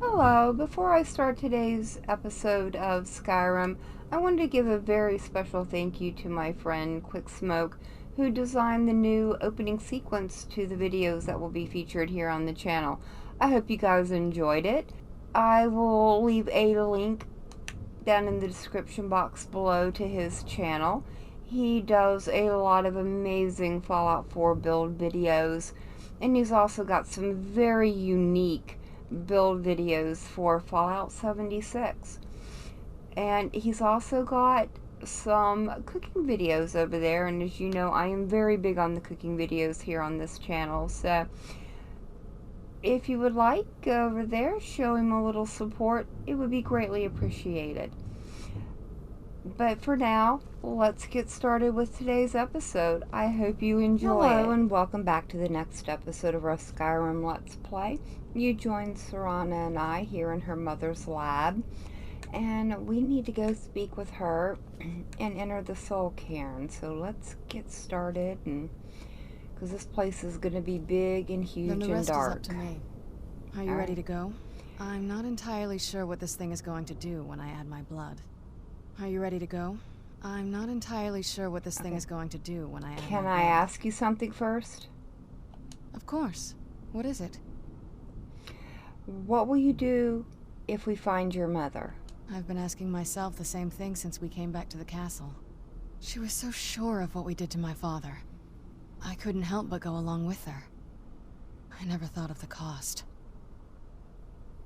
Hello, before I start today's episode of Skyrim, I wanted to give a very special thank you to my friend Quicksmoke, who designed the new opening sequence to the videos that will be featured here on the channel. I hope you guys enjoyed it. I will leave a link down in the description box below to his channel. He does a lot of amazing Fallout 4 build videos, and he's also got some very unique build videos for Fallout 76. And he's also got some cooking videos over there, and as you know, I am very big on the cooking videos here on this channel, so if you would like, go over there, show him a little support, it would be greatly appreciated. But for now, let's get started with today's episode. I hope you enjoy it. Hello, and welcome back to the next episode of our Skyrim Let's Play. You joined Serana and I here in her mother's lab, and we need to go speak with her and enter the Soul Carin. So let's get started, and because this place is going to be big and huge and dark. Then the rest is up to me. Are you ready to go? I'm not entirely sure what this thing is going to do when I add my blood. Are you ready to go? I'm not entirely sure what this thing is going to do when I add my blood. Can I ask you something first? Of course. What is it? What will you do if we find your mother? I've been asking myself the same thing since we came back to the castle. She was so sure of what we did to my father. I couldn't help but go along with her. I never thought of the cost.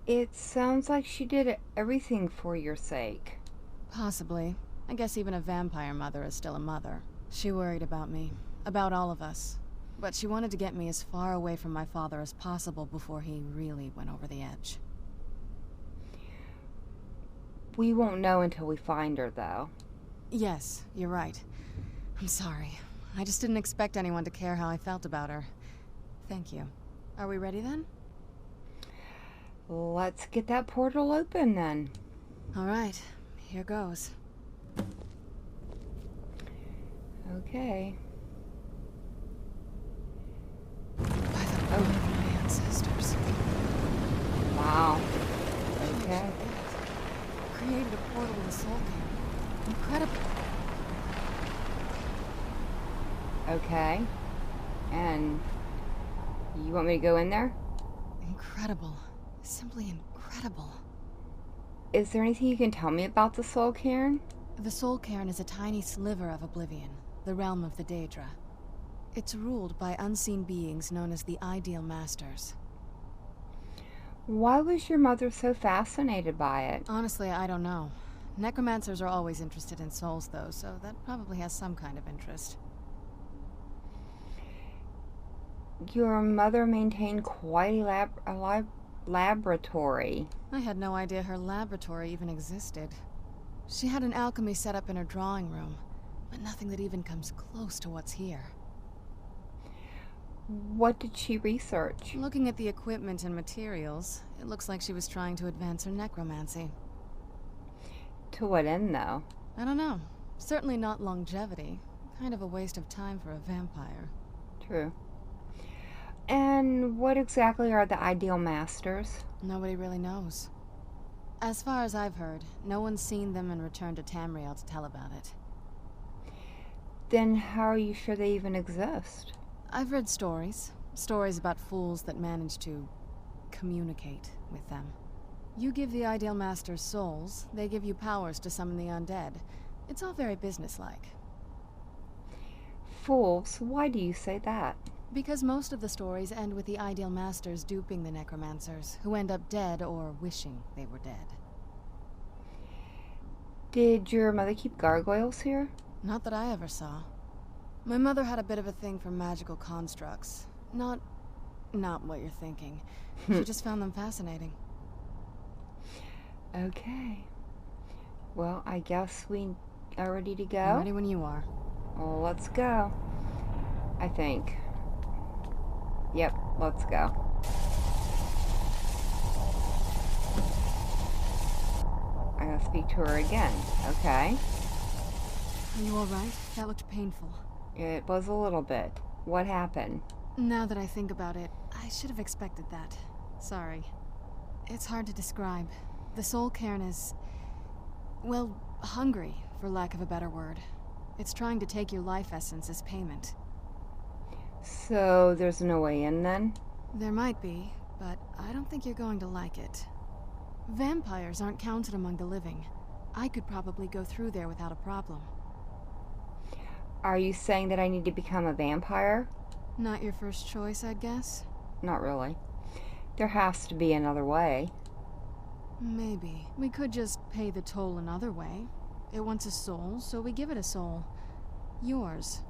It sounds like she did everything for your sake. Possibly. I guess even a vampire mother is still a mother. She worried about me, about all of us. But she wanted to get me as far away from my father as possible before he really went over the edge. We won't know until we find her, though. Yes, you're right. I'm sorry. I just didn't expect anyone to care how I felt about her. Thank you. Are we ready then? Let's get that portal open then. All right. Here goes. Okay. By the blood of my ancestors. Wow. Okay. Created a portal with a soul Carin. Incredible. Okay. And you want me to go in there? Incredible. Simply incredible. Is there anything you can tell me about the Soul Carin? The Soul Carin is a tiny sliver of oblivion, the realm of the Daedra. It's ruled by unseen beings known as the Ideal Masters. Why was your mother so fascinated by it? Honestly, I don't know. Necromancers are always interested in souls, though, so that probably has some kind of interest. Your mother maintained quite a laboratory. I had no idea her laboratory even existed. She had an alchemy set up in her drawing room, but nothing that even comes close to what's here. What did she research? Looking at the equipment and materials, it looks like she was trying to advance her necromancy. To what end, though? I don't know. Certainly not longevity. Kind of a waste of time for a vampire. True. And what exactly are the Ideal Masters? Nobody really knows. As far as I've heard, no one's seen them and returned to Tamriel to tell about it. Then how are you sure they even exist? I've read stories. Stories about fools that manage to communicate with them. You give the Ideal Masters souls, they give you powers to summon the undead. It's all very businesslike. Fools? Why do you say that? Because most of the stories end with the Ideal Masters duping the necromancers, who end up dead or wishing they were dead. Did your mother keep gargoyles here? Not that I ever saw. My mother had a bit of a thing for magical constructs. Not what you're thinking. She just found them fascinating. Okay. Well, I guess we are ready to go? I'm ready when you are. Well, let's go. I think. Yep, let's go. want to speak to her again. Okay. Are you alright? That looked painful. It was a little bit. What happened? Now that I think about it, I should have expected that. Sorry. It's hard to describe. The Soul Carin is... well, hungry, for lack of a better word. It's trying to take your life essence as payment. So, there's no way in then? There might be, but I don't think you're going to like it. Vampires aren't counted among the living. I could probably go through there without a problem. Are you saying that I need to become a vampire? Not your first choice, I'd guess? Not really. There has to be another way. Maybe. We could just pay the toll another way. It wants a soul, so we give it a soul. Yours.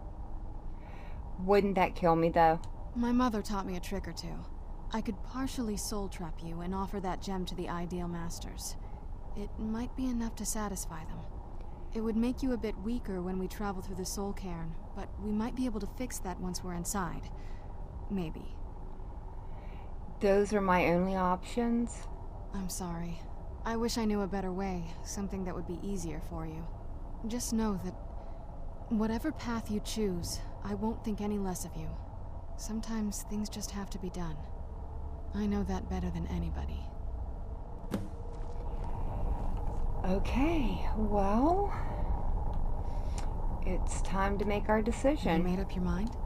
Wouldn't that kill me, though? My mother taught me a trick or two. I could partially soul trap you and offer that gem to the Ideal Masters. It might be enough to satisfy them. It would make you a bit weaker when we travel through the Soul Cairn, but we might be able to fix that once we're inside. Maybe. Those are my only options? I'm sorry. I wish I knew a better way, something that would be easier for you. Just know that whatever path you choose, I won't think any less of you. Sometimes things just have to be done. I know that better than anybody. Okay, well... it's time to make our decision. You made up your mind?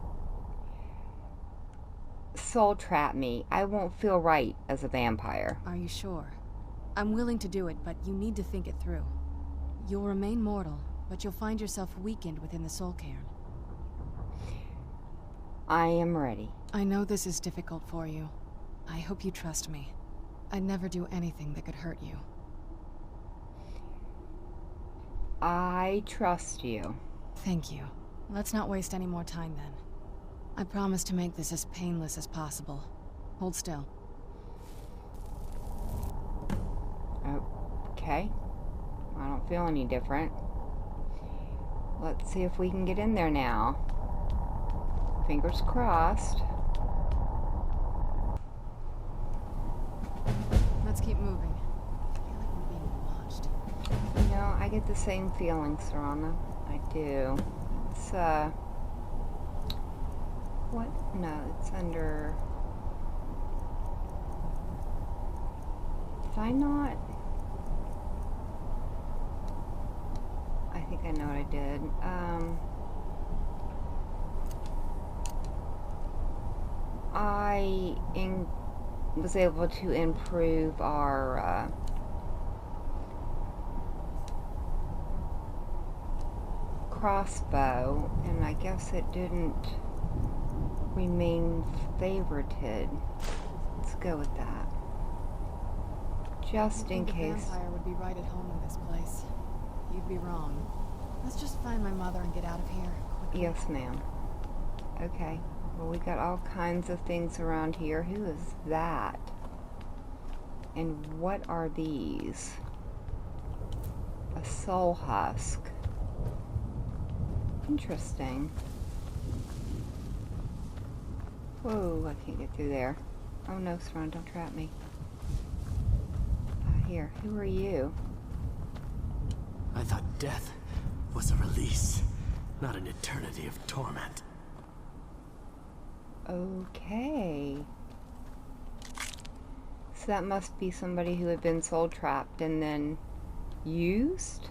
Soul trap me. I won't feel right as a vampire. Are you sure? I'm willing to do it, but you need to think it through. You'll remain mortal, but you'll find yourself weakened within the Soul Cairn. I am ready. I know this is difficult for you. I hope you trust me. I'd never do anything that could hurt you. I trust you. Thank you. Let's not waste any more time then. I promise to make this as painless as possible. Hold still. Okay. I don't feel any different. Let's see if we can get in there now. Fingers crossed. Let's keep moving. I feel like we're being watched. You know, I get the same feeling, Serana. I do. It's, what? No, it's under... Did I not? I think I know what I did. I was able to improve our, crossbow, and I guess it didn't remain favorited. Let's go with that. Just in case. The vampire would be right at home in this place. You'd be wrong. Let's just find my mother and get out of here quickly. Yes, ma'am. Okay. Well, we got all kinds of things around here. Who is that? And what are these? A soul husk. Interesting. Whoa, I can't get through there. Oh no, Saran, don't trap me. Here, who are you? I thought death was a release, not an eternity of torment. Okay. So that must be somebody who had been soul trapped and then used?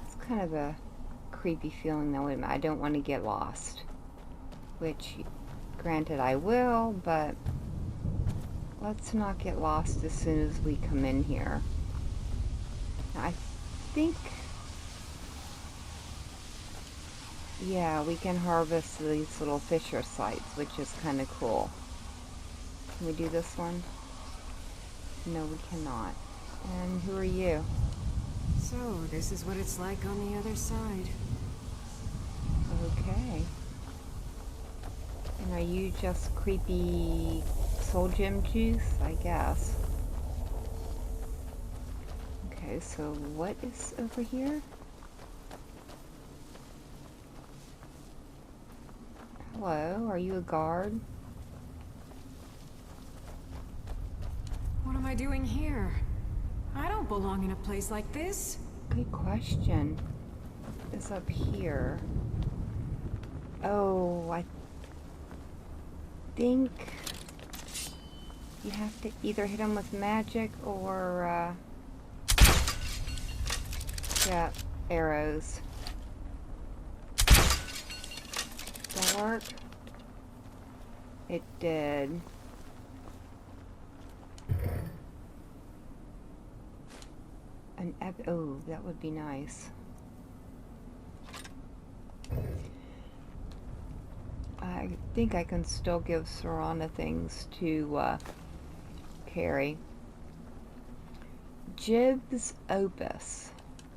It's kind of a creepy feeling though. I don't want to get lost. Which, granted I will, but let's not get lost as soon as we come in here. I think... yeah, we can harvest these little fisher sites, which is kind of cool. Can we do this one? No, we cannot. And who are you? So, this is what it's like on the other side. Okay. And are you just creepy soul gem juice? I guess. Okay, so what is over here? Hello, are you a guard? What am I doing here? I don't belong in a place like this. Good question. It's up here. Oh, I think you have to either hit them with magic or, yeah, arrows. Does that work? It did. Oh, that would be nice. I think I can still give Serana things to carry. Jib's Opus.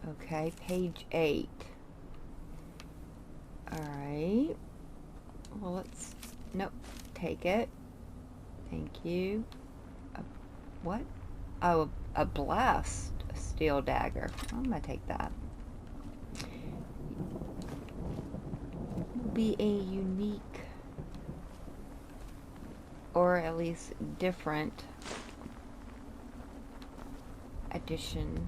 Okay, page 8. Alright. Well, let's... Nope. Take it. Thank you. What? Oh, a blast. A steel dagger. I'm gonna take that. Be a unique, or at least different, addition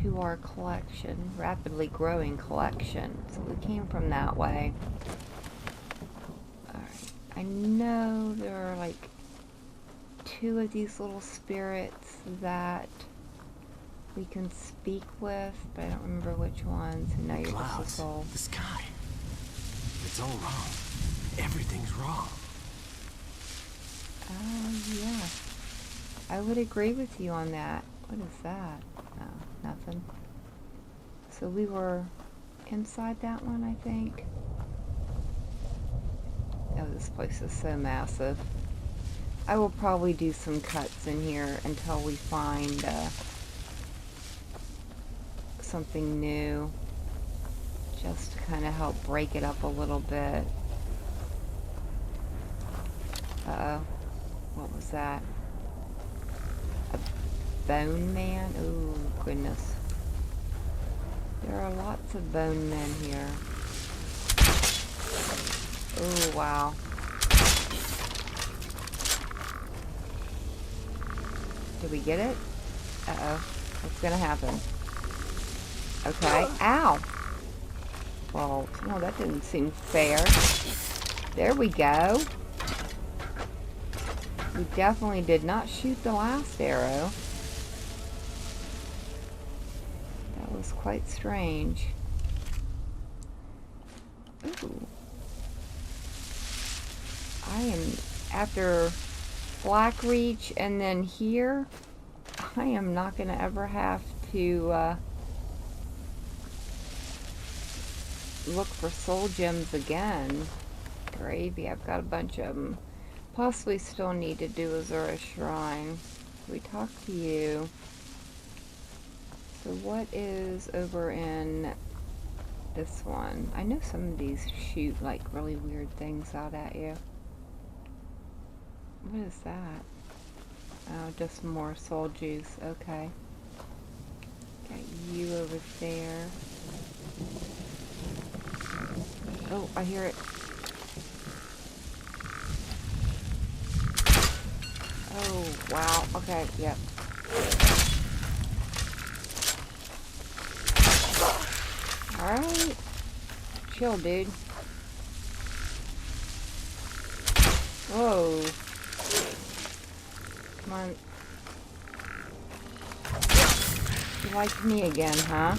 to our collection, rapidly growing collection. So we came from that way. Alright, I know there are like 2 of these little spirits that we can speak with, but I don't remember which ones. And now you're just a Clouds, soul. the sky. It's all wrong. Everything's wrong. Yeah. I would agree with you on that. What is that? No, nothing. So we were inside that one, I think. Oh, this place is so massive. I will probably do some cuts in here until we find something new. Just to kind of help break it up a little bit. Uh-oh. What was that? A bone man? Oh, goodness. There are lots of bone men here. Oh, wow. Did we get it? Uh-oh. What's gonna happen? Okay. Ow! Well, no, that didn't seem fair. There we go. We definitely did not shoot the last arrow. That was quite strange. Ooh. I am, after Blackreach and then here, I am not going to ever have to look for soul gems again. Gravy, I've got a bunch of them. Possibly still need to do Azura Shrine. We talked to you. So what is over in this one? I know some of these shoot like really weird things out at you. What is that? Oh, just more soul juice. Okay. Got you over there. Oh, I hear it. Oh, wow. Okay, yep. Alright. Chill, dude. Whoa. Come on. You like me again, huh?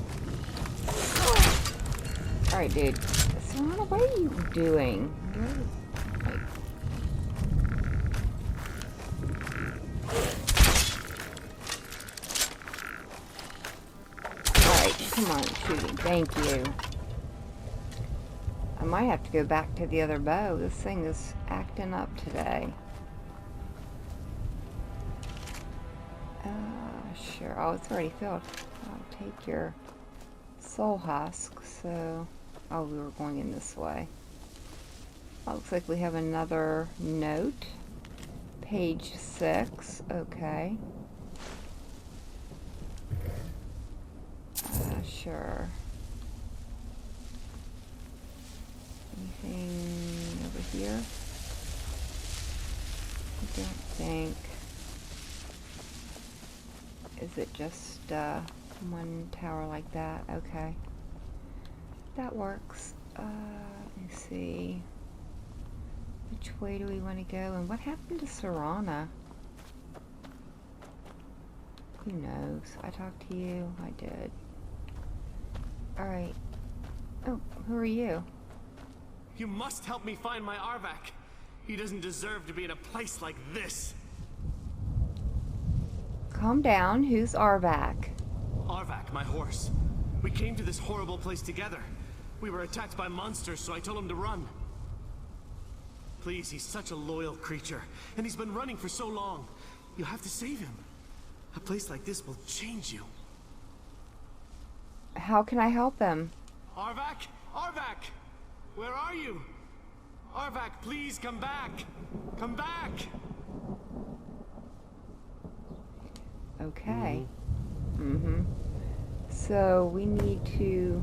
Alright, dude. So, what are you doing? You're, like... Alright, come on, shooting. Thank you. I might have to go back to the other bow. This thing is acting up today. Sure. Oh, it's already filled. I'll take your soul husk. So, oh, we were going in this way. Oh, looks like we have another note. Page 6. Okay. Sure. Anything over here? I don't think. is it just one tower like that? Okay. That works. Let me see. Which way do we want to go? And what happened to Serana? Who knows? I talked to you. I did. Alright. Oh, who are you? You must help me find my Arvak. He doesn't deserve to be in a place like this. Calm down. Who's Arvak? Arvak, my horse. We came to this horrible place together. We were attacked by monsters, so I told him to run. Please, he's such a loyal creature, and he's been running for so long. You have to save him. A place like this will change you. How can I help him? Arvak? Arvak! Where are you? Arvak, please come back! Come back! Okay. So we need to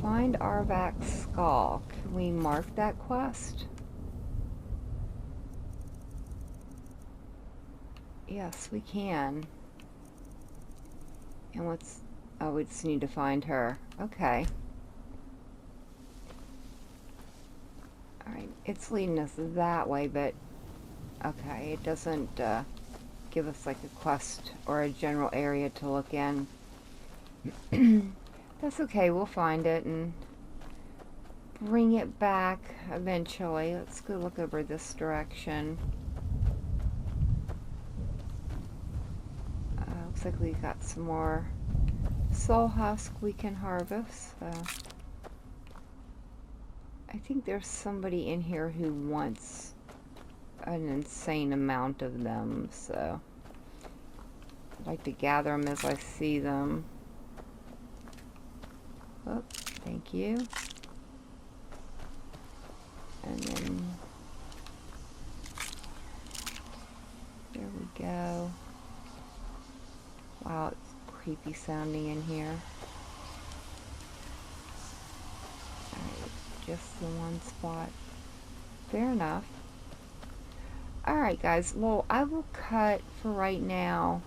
find Arvak's skull. Can we mark that quest? Yes, we can. And what's... Oh, we just need to find her. Okay. Alright, it's leading us that way, but... Okay, it doesn't give us like a quest or a general area to look in. That's okay, we'll find it and bring it back eventually. Let's go look over this direction. Looks like we got some more soul husk we can harvest. So I think there's somebody in here who wants an insane amount of them, so I'd like to gather them as I see them. Oh, thank you. And then there we go. Wow, it's creepy sounding in here. Alright, just the one spot. Fair enough. Alright guys, well I will cut for right now.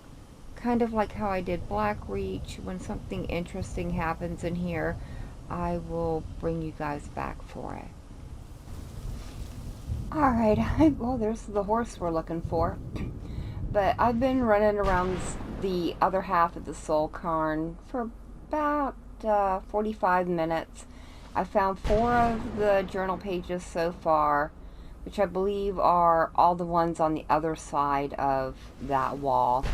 Kind of like how I did Blackreach. When something interesting happens in here, I will bring you guys back for it. Alright, well there's the horse we're looking for. But I've been running around the other half of the Soul Carin for about 45 minutes. I found 4 of the journal pages so far, which I believe are all the ones on the other side of that wall.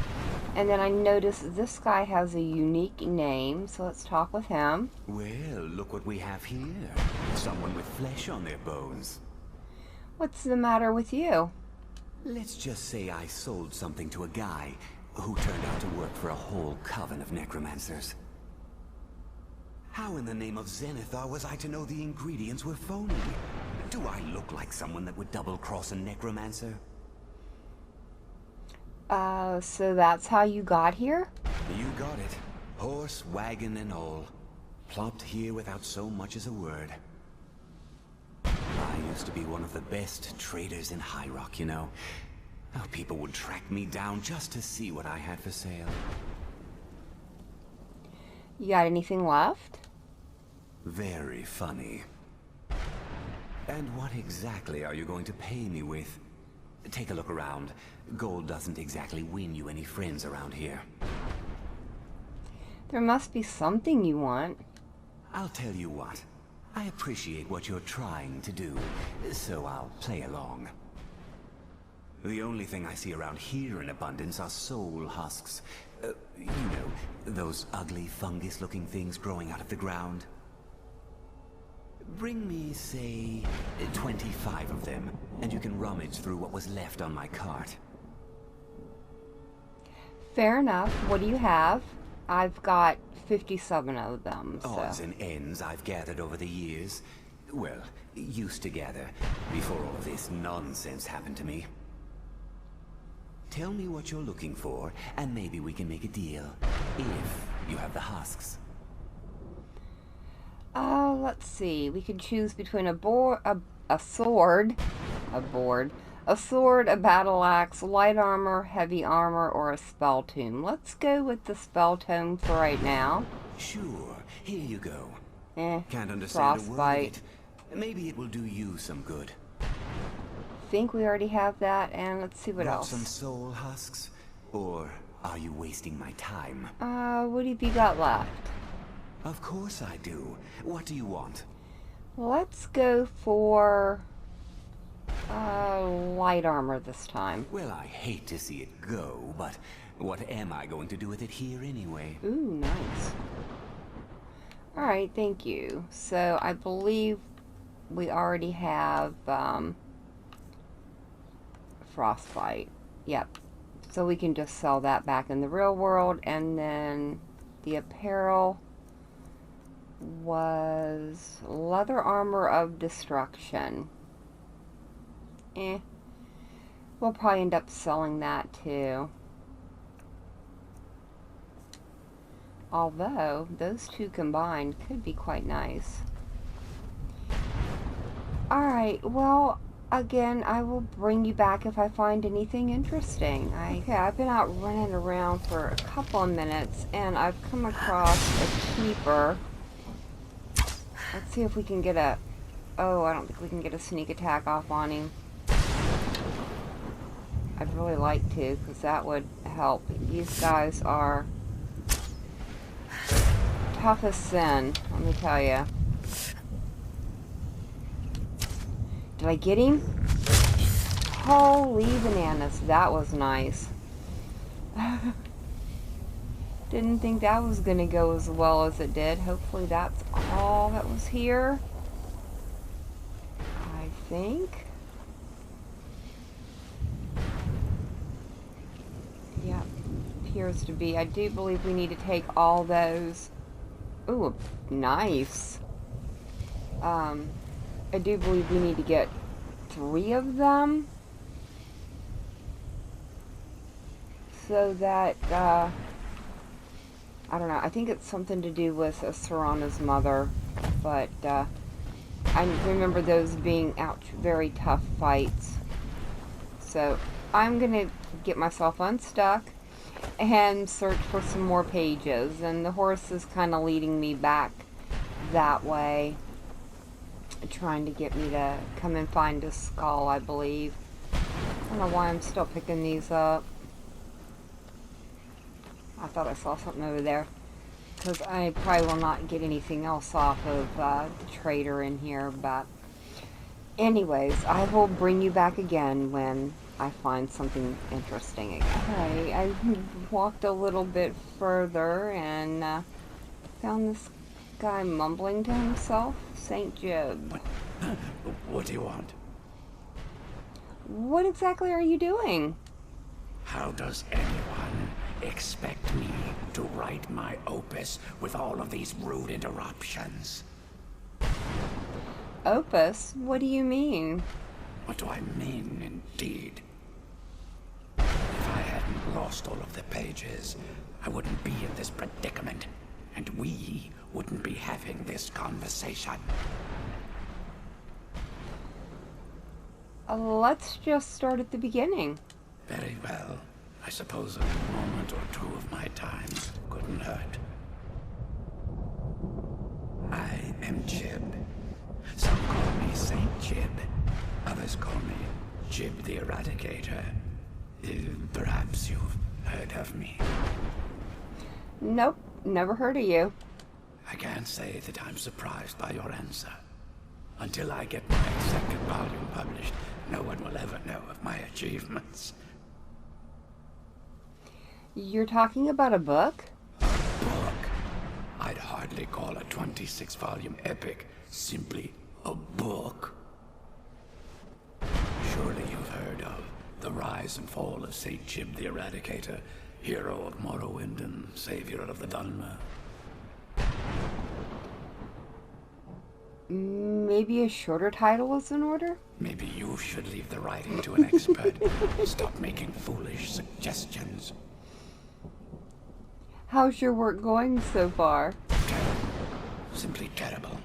And then I noticed this guy has a unique name, so let's talk with him. Well, look what we have here. Someone with flesh on their bones. What's the matter with you? Let's just say I sold something to a guy who turned out to work for a whole coven of necromancers. How in the name of Zenithar was I to know the ingredients were phony? Do I look like someone that would double-cross a necromancer? So that's how you got here? You got it. Horse, wagon, and all. Plopped here without so much as a word. I used to be one of the best traders in High Rock, you know. How people would track me down just to see what I had for sale. You got anything left? Very funny. And what exactly are you going to pay me with? Take a look around. Gold doesn't exactly win you any friends around here. There must be something you want. I'll tell you what. I appreciate what you're trying to do, so I'll play along. The only thing I see around here in abundance are soul husks. You know, those ugly fungus-looking things growing out of the ground. Bring me, say, 25 of them, and you can rummage through what was left on my cart. Fair enough. What do you have? I've got 57 of them, so... Odds and ends I've gathered over the years. Well, used to gather, before all this nonsense happened to me. Tell me what you're looking for, and maybe we can make a deal. If you have the husks. Let's see. We can choose between a sword, A sword, a battle axe, light armor, heavy armor, or a spell tome. Let's go with the spell tome for right now. Sure, here you go. Can't understand Frostbite. a word of it. Maybe it will do you some good. Think we already have that, and let's see what Got else. some soul husks? Or are you wasting my time? What have you got left? Of course I do. What do you want? Let's go for light armor this time. Well, I hate to see it go, but what am I going to do with it here anyway? Ooh, nice. Alright, thank you. So, I believe we already have Frostbite. Yep. So we can just sell that back in the real world, and then the apparel was leather armor of destruction. We'll probably end up selling that too. Although, those two combined could be quite nice. Alright, well, again, I will bring you back if I find anything interesting. Okay, I've been out running around for a couple of minutes, and I've come across a keeper. Let's see if we can get a... Oh, I don't think we can get a sneak attack off on him. I'd really like to, because that would help. These guys are tough as sin, let me tell you. Did I get him? Holy bananas, that was nice. Didn't think that was going to go as well as it did. Hopefully that's all that was here. I think. Yeah, appears to be. I do believe we need to take all those. Ooh, nice. I do believe we need to get 3 of them. So that, I don't know, I think it's something to do with Serana's mother. But, I remember those being, ouch, very tough fights. So, I'm gonna get myself unstuck and search for some more pages. And the horse is kind of leading me back that way, trying to get me to come and find a skull, I believe. I don't know why I'm still picking these up. I thought I saw something over there. Because I probably will not get anything else off of the trader in here. But anyways, I will bring you back again when I find something interesting again. Okay, I walked a little bit further and found this guy mumbling to himself. St. Jib. What do you want? What exactly are you doing? How does anyone expect me to write my opus with all of these rude interruptions? Opus? What do you mean? What do I mean, indeed? If I hadn't lost all of the pages, I wouldn't be in this predicament, and we wouldn't be having this conversation. Let's just start at the beginning. Very well. I suppose a moment or two of my time couldn't hurt. I am Jib. Some call me Saint Jib. Others call me Jib the Eradicator. Perhaps you've heard of me. Nope, never heard of you. I can't say that I'm surprised by your answer. Until I get my second volume published, no one will ever know of my achievements. You're talking about a book? Book? I'd hardly call a 26-volume epic simply a book. Surely you've heard of the rise and fall of Saint Jib the Eradicator, hero of Morrowind and savior of the Dunmer. Maybe a shorter title is in order? Maybe you should leave the writing to an expert. Stop making foolish suggestions. How's your work going so far? Terrible. Simply terrible.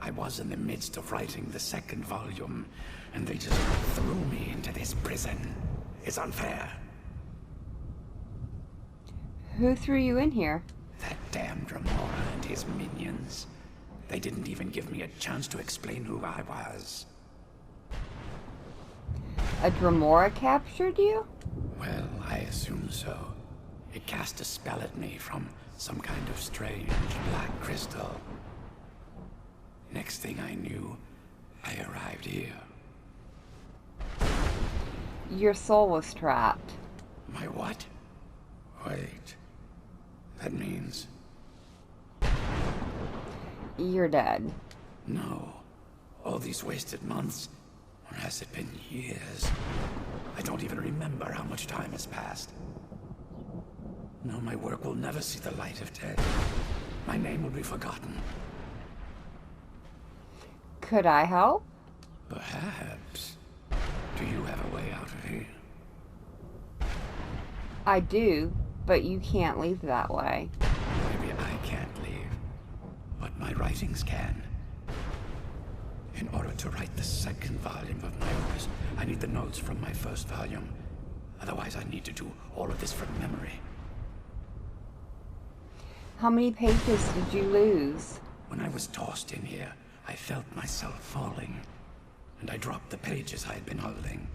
I I was in the midst of writing the second volume, and they just threw me into this prison. It's unfair. Who threw you in here? That damned Remora and his minions. They didn't even give me a chance to explain who I was. A Dremora captured you? Well, I assume so. It cast a spell at me from some kind of strange black crystal. Next thing I knew, I arrived here. Your soul was trapped. My what? Wait. That means... You're dead. No. All these wasted months, or has it been years? I don't even remember how much time has passed. No, my work will never see the light of day. My name will be forgotten. Could I help? Perhaps. Do you have a way out of here? I do, but you can't leave that way. Maybe I can't leave, but my writings can. In order to write the second volume of my works, I need the notes from my first volume. Otherwise, I need to do all of this from memory. How many pages did you lose? When I was tossed in here, I felt myself falling, and I dropped the pages I had been holding.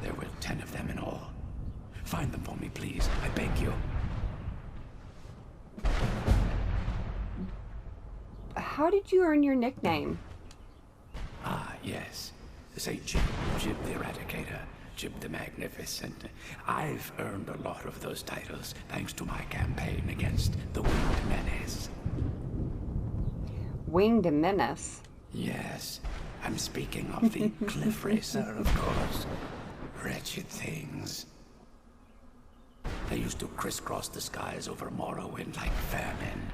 There were 10 of them in all. Find them for me, please. I beg you. How did you earn your nickname? Ah, yes. Say Jib the Eradicator, Jib the Magnificent. I've earned a lot of those titles thanks to my campaign against the Winged Menace. Winged Menace? Yes, I'm speaking of the Cliff Racer, of course. Wretched things. They used to crisscross the skies over Morrowind like vermin.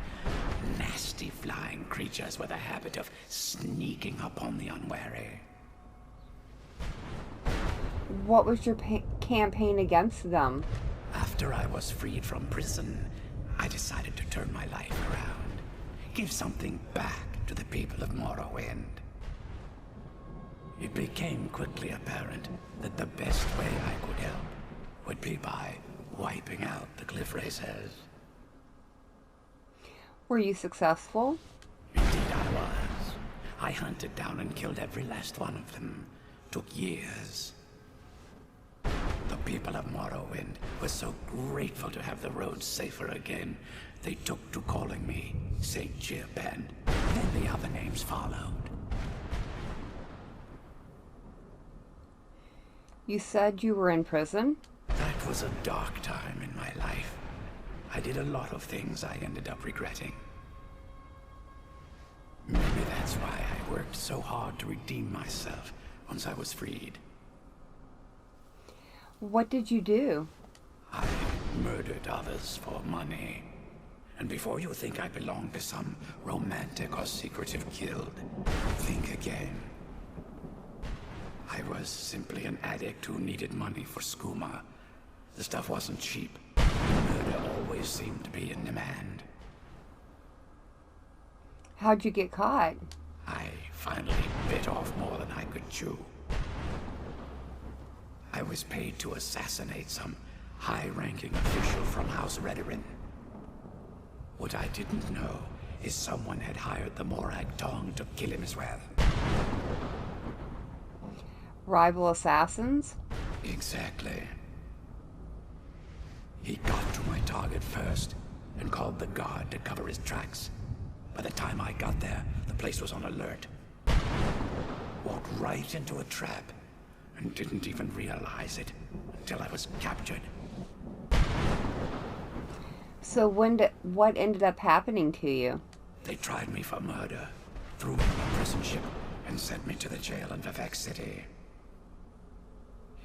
Nasty flying creatures with a habit of sneaking upon the unwary. What was your campaign against them? After I was freed from prison, I decided to turn my life around. Give something back to the people of Morrowind. It became quickly apparent that the best way I could help would be by wiping out the Cliff Racers. Were you successful? Indeed I was. I hunted down and killed every last one of them. Took years. The people of Morrowind were so grateful to have the roads safer again, they took to calling me Saint Jib, and then the other names followed. You said you were in prison? That was a dark time in my life. I did a lot of things I ended up regretting. Maybe that's why I worked so hard to redeem myself once I was freed. What did you do? I murdered others for money. And before you think I belong to some romantic or secretive guild, think again. I was simply an addict who needed money for skooma. The stuff wasn't cheap. Murder always seemed to be in demand. How'd you get caught? I finally bit off more than I could chew. I was paid to assassinate some high-ranking official from House Redorin. What I didn't know is someone had hired the Morag Tong to kill him as well. Rival assassins? Exactly. He got to my target first and called the guard to cover his tracks. By the time I got there, the place was on alert. Walked right into a trap and didn't even realize it until I was captured. So what ended up happening to you? They tried me for murder, threw me on a prison ship, and sent me to the jail in Vivek City.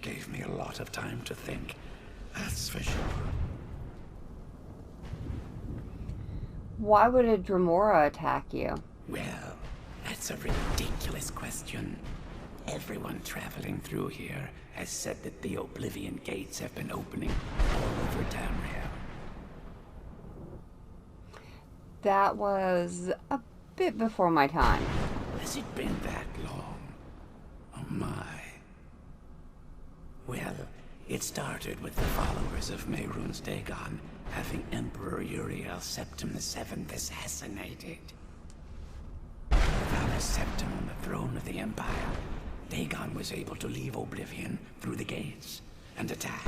Gave me a lot of time to think, that's for sure. Why would a Dremora attack you? Well, that's a ridiculous question. Everyone traveling through here has said that the Oblivion Gates have been opening all over Tamriel. That was a bit before my time. Has it been that long? Oh my. Well, it started with the followers of Mehrunes Dagon having Emperor Uriel Septim VII assassinated. Without a septim on the throne of the Empire, Dagon was able to leave Oblivion through the gates and attack.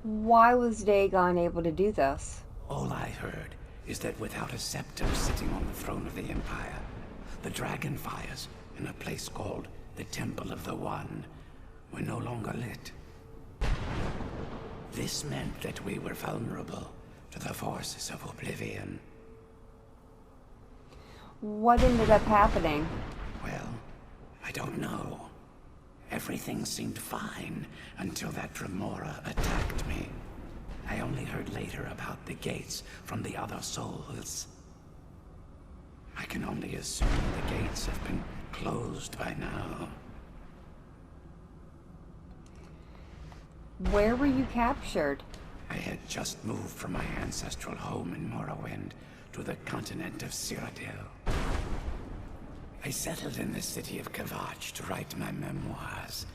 Why was Dagon able to do this? All I heard is that without a septim sitting on the throne of the Empire, the dragon fires in a place called the Temple of the One were no longer lit. This meant that we were vulnerable to the forces of Oblivion. What ended up happening? Well, I don't know. Everything seemed fine until that Dremora attacked me. I only heard later about the gates from the other souls. I can only assume the gates have been closed by now. Where were you captured? I had just moved from my ancestral home in Morrowind to the continent of Cyrodiil. I settled in the city of Kvatch to write my memoirs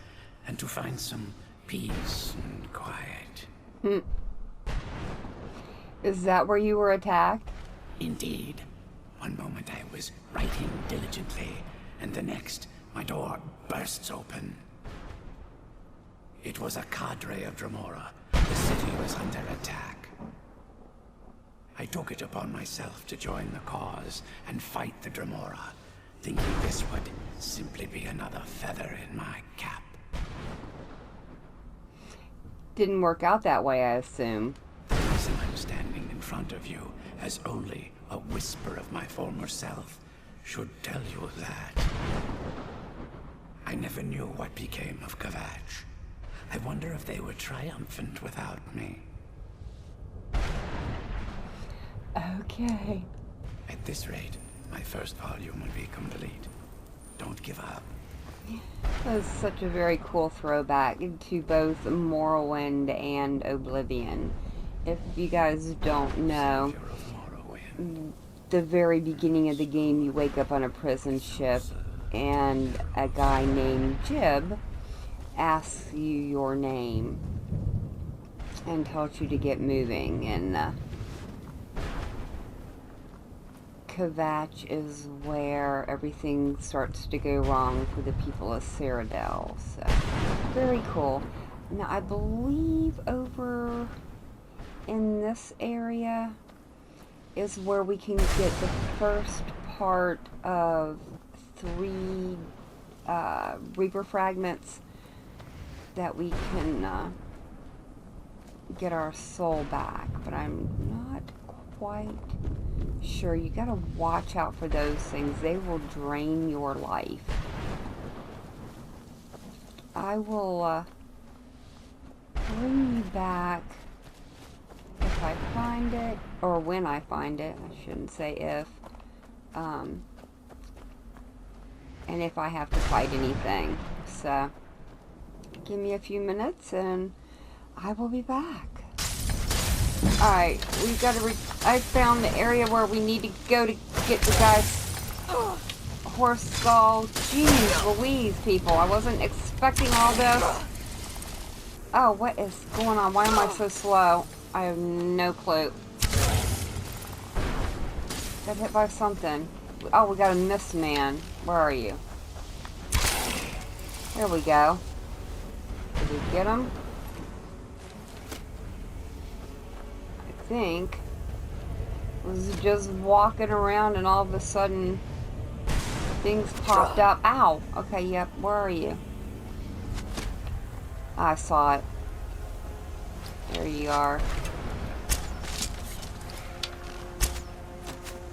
and to find some peace and quiet. Is that where you were attacked? Indeed. One moment I was writing diligently, and the next, my door bursts open. It was a cadre of Dremora. The city was under attack. I took it upon myself to join the cause and fight the Dremora, thinking this would simply be another feather in my cap. Didn't work out that way, I assume. The reason I'm standing in front of you as only a whisper of my former self should tell you that. I never knew what became of Kvatch. I wonder if they were triumphant without me. Okay. At this rate, my first volume will be complete. Don't give up. That was such a very cool throwback to both Morrowind and Oblivion. If you guys don't know, Savior of Morrowind. the very beginning of the game, you wake up on a prison ship, and a guy named Jib asks you your name and tells you to get moving. And Kvatch is where everything starts to go wrong for the people of Cyrodiil. So, very cool. Now, I believe over in this area is where we can get the first part of 3 Reaper fragments that we can get our soul back, but I'm not quite sure. You gotta watch out for those things. They will drain your life. I will bring you back if I find it, or when I find it. I shouldn't say if. And if I have to fight anything. So, give me a few minutes and I will be back. Alright, we've got to I found the area where we need to go to get the guy's horse skull. Jeez Louise, people. I wasn't expecting all this. Oh, what is going on? Why am I so slow? I have no clue. Got hit by something. Oh, we got a mist man. Where are you? There we go. Did we get him? I think. Was just walking around and all of a sudden things popped up. Ow! Okay, yep. Where are you? I saw it. There you are.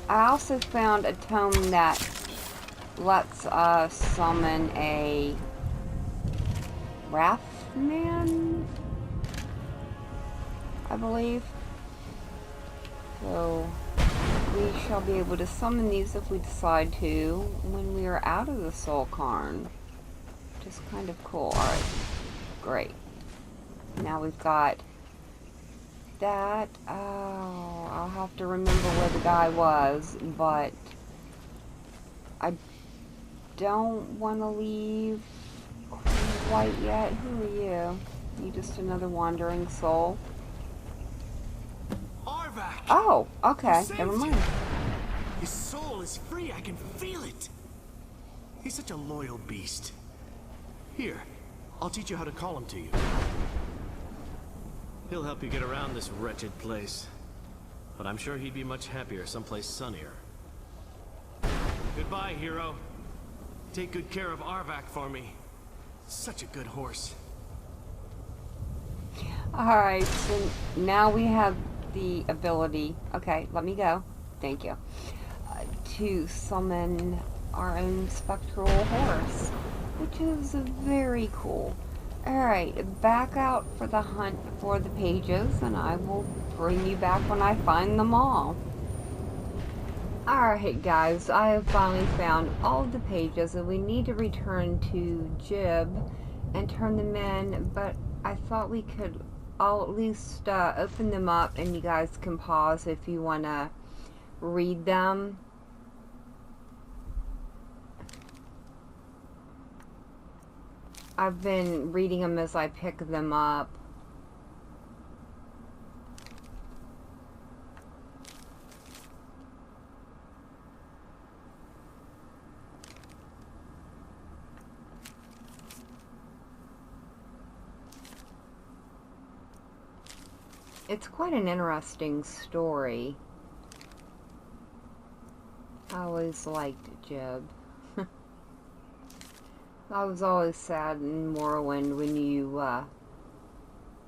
I also found a tome that lets us summon a Wrathman, I believe. So we shall be able to summon these if we decide to when we are out of the Soul Carin. Which is kind of cool. Alright, great. Now we've got that. Oh, I'll have to remember where the guy was, but I don't want to leave quite yet. Who are you? You just another wandering soul? Arvak! Oh, okay. You Never saved mind. him. His soul is free. I can feel it. He's such a loyal beast. Here, I'll teach you how to call him to you. He'll help you get around this wretched place. But I'm sure he'd be much happier someplace sunnier. Goodbye, hero. Take good care of Arvak for me. Such a good horse. Alright, so now we have the ability. Okay, let me go. Thank you. To summon our own spectral horse, which is very cool. Alright, back out for the hunt for the pages, and I will bring you back when I find them all. Alright guys, I have finally found all the pages, and we need to return to Jib and turn them in, but I thought we could, I'll at least open them up, and you guys can pause if you want to read them. I've been reading them as I pick them up. It's quite an interesting story. I always liked Jib. I was always sad in Morrowind when you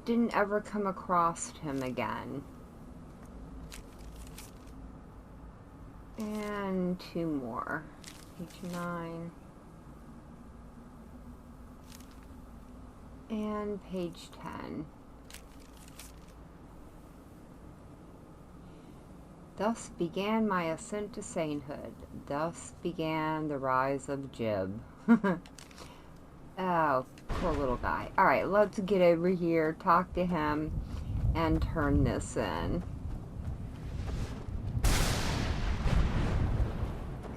didn't ever come across him again. And two more. Page 9. And page 10. Thus began my ascent to sainthood. Thus began the rise of Jib. Oh, poor little guy. Alright, let's get over here, talk to him, and turn this in.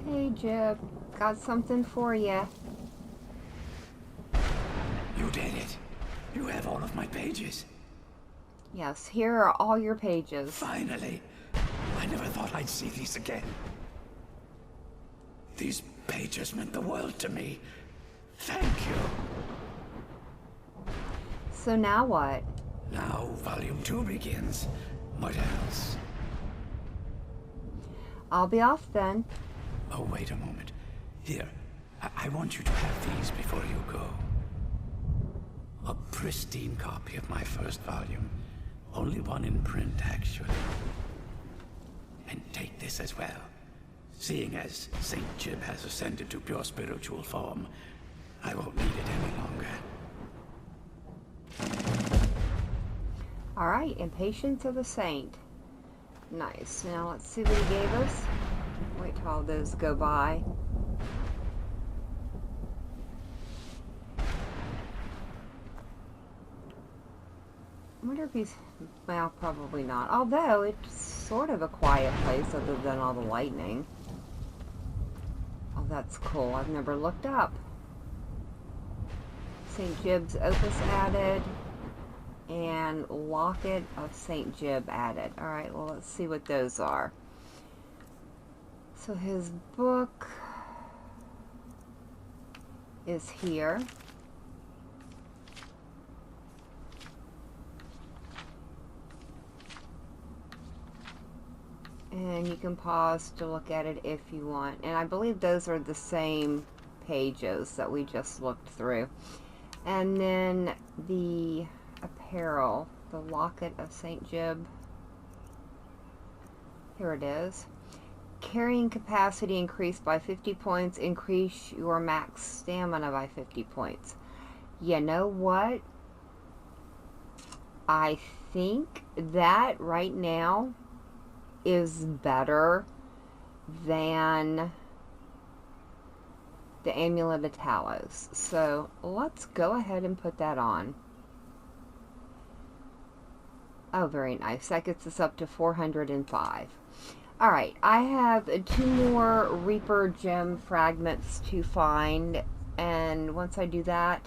Hey, Jib. Got something for you. You did it. You have all of my pages. Yes, here are all your pages. Finally. I never thought I'd see these again. These pages meant the world to me. Thank you. So now what? Now, Volume 2 begins. What else? I'll be off then. Oh, wait a moment. Here, I want you to have these before you go. A pristine copy of my first volume. Only one in print, actually. And take this as well. Seeing as Saint Jib has ascended to pure spiritual form, I won't need it any longer. Alright, Impatience of the Saint. Nice. Now let's see what he gave us. Wait till all those go by. I wonder if he's... well, probably not. Although, it's sort of a quiet place other than all the lightning. Oh, that's cool. I've never looked up. St. Jib's Opus added. And Locket of St. Jib added. Alright, well, let's see what those are. So his book is here. And you can pause to look at it if you want. And I believe those are the same pages that we just looked through. And then the apparel, the Locket of St. Jib. Here it is. Carrying capacity increased by 50 points. Increase your max stamina by 50 points. You know what? I think that right now is better than the Amulet of Talos. So let's go ahead and put that on. Oh, very nice. That gets us up to 405. Alright, I have 2 more Reaper gem fragments to find, and once I do that,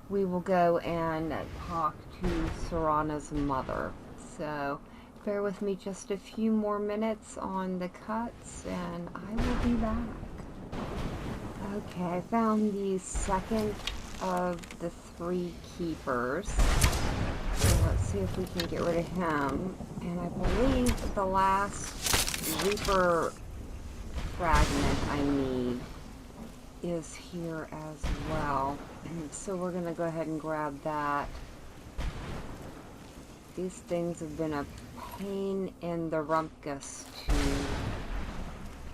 we will go and talk to Serana's mother. So, bear with me just a few more minutes on the cuts, and I will be back. Okay, I found the second of the 3 keepers. So let's see if we can get rid of him. And I believe the last Reaper fragment I need is here as well. So we're going to go ahead and grab that. These things have been a pain in the rumpus to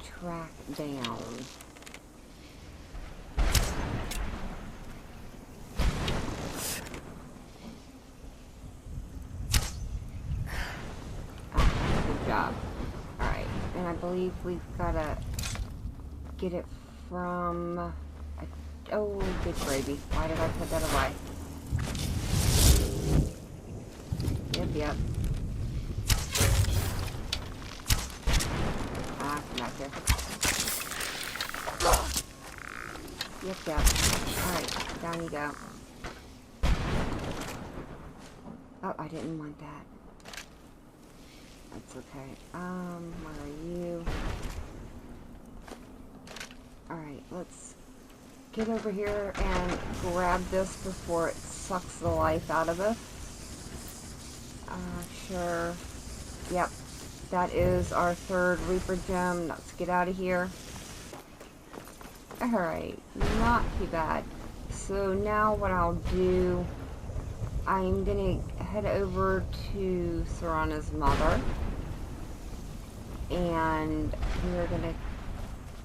track down. Good job. Alright, and I believe we've got to get it from... Oh, good gravy. Why did I put that away? Yep. Ah, come back here. Yep. Alright, down you go. Oh, I didn't want that. That's okay. Where are you? Alright, let's get over here and grab this before it sucks the life out of us. Sure. Yep. That is our 3rd Reaper gem. Let's get out of here. Alright. Not too bad. So now what I'll do, I'm going to head over to Serana's mother. And we're going to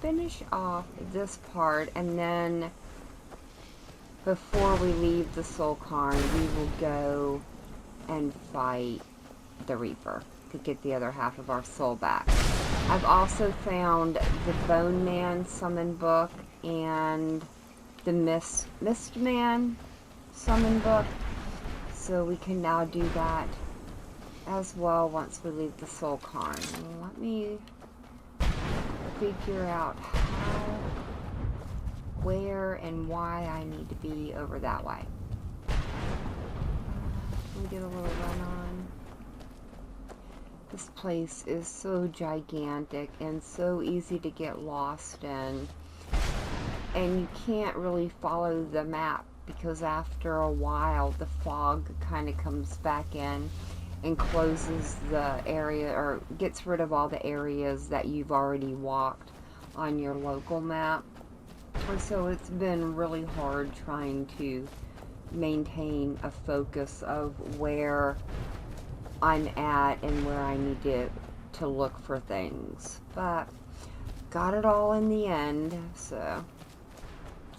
finish off this part, and then before we leave the Soul Carin, we will go and fight the Reaper to get the other half of our soul back. I've also found the Bone Man summon book and the Mist Man summon book, so we can now do that as well once we leave the Soul Carin. Let me figure out how, where, and why I need to be over that way. Let me get a little run on. This place is so gigantic and so easy to get lost in. And you can't really follow the map because after a while the fog kind of comes back in and closes the area, or gets rid of all the areas that you've already walked on your local map. And so it's been really hard trying to maintain a focus of where I'm at and where I need to look for things. But got it all in the end, so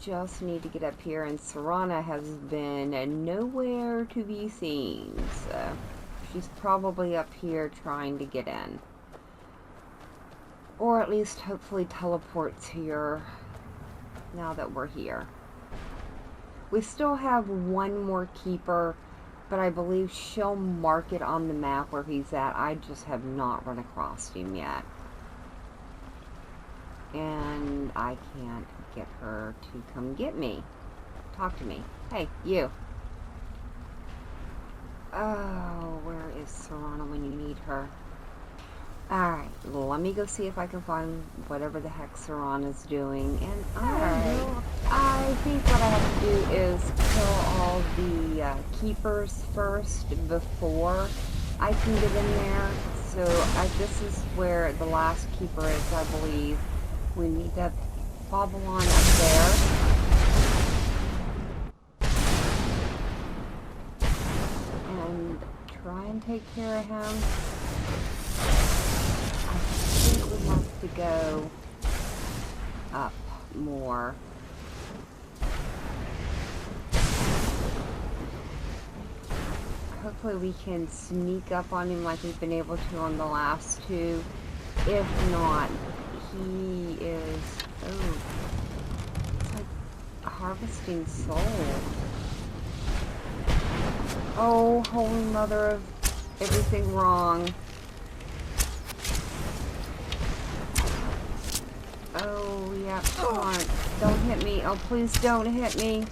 just need to get up here, and Serana has been nowhere to be seen, so she's probably up here trying to get in. Or at least hopefully teleports here now that we're here. We still have one more keeper, but I believe she'll mark it on the map where he's at. I just have not run across him yet. And I can't get her to come get me. Talk to me. Hey, you. Oh, where is Serana when you need her? Alright, let me go see if I can find whatever the heck Serana's doing. And I think what I have to do is kill all the keepers first before I can get in there. So this is where the last keeper is, I believe. We need to bobble on up there. And try and take care of him. I think we have to go up more. Hopefully we can sneak up on him like we've been able to on the last two. If not, he is... Oh. It's like harvesting soul. Oh, Holy Mother of everything wrong. Oh, yeah, come on. Don't hit me. Oh, please don't hit me.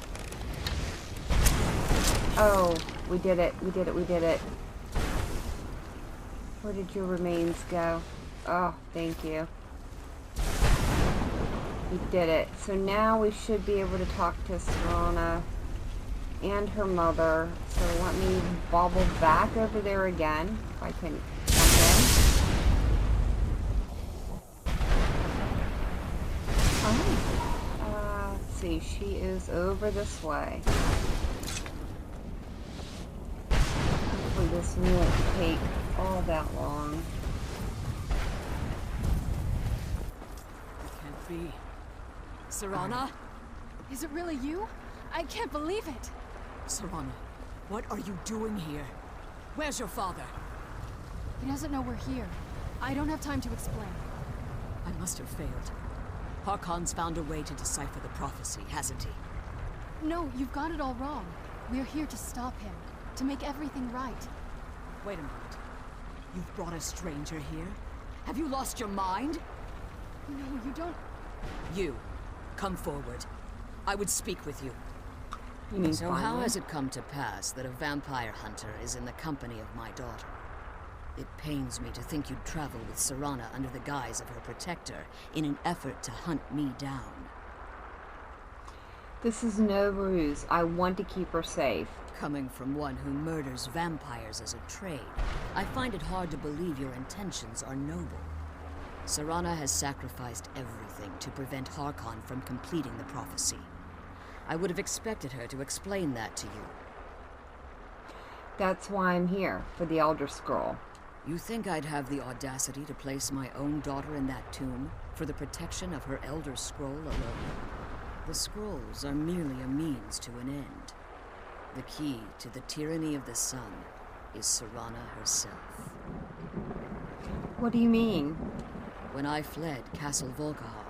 Oh, we did it. We did it. We did it. Where did your remains go? Oh, thank you. We did it. So now we should be able to talk to Serana and her mother. So let me bobble back over there again. If I can jump in. Oh. Let's see. She is over this way. Hopefully this won't take all that long. It can't be. Serana? Is it really you? I can't believe it. Serana, what are you doing here? Where's your father? He doesn't know we're here. I don't have time to explain. I must have failed. Harkon's found a way to decipher the prophecy, hasn't he? No, you've got it all wrong. We're here to stop him, to make everything right. Wait a minute. You've brought a stranger here? Have you lost your mind? No, you don't... You, come forward. I would speak with you. You mean So how finally? has it come to pass that a vampire hunter is in the company of my daughter? It pains me to think you'd travel with Serana under the guise of her protector in an effort to hunt me down. This is no ruse. I want to keep her safe. Coming from one who murders vampires as a trade, I find it hard to believe your intentions are noble. Serana has sacrificed everything to prevent Harkon from completing the prophecy. I would have expected her to explain that to you. That's why I'm here, for the Elder Scroll. You think I'd have the audacity to place my own daughter in that tomb for the protection of her Elder Scroll alone? The scrolls are merely a means to an end. The key to the tyranny of the sun is Serana herself. What do you mean? When I fled Castle Volkihar,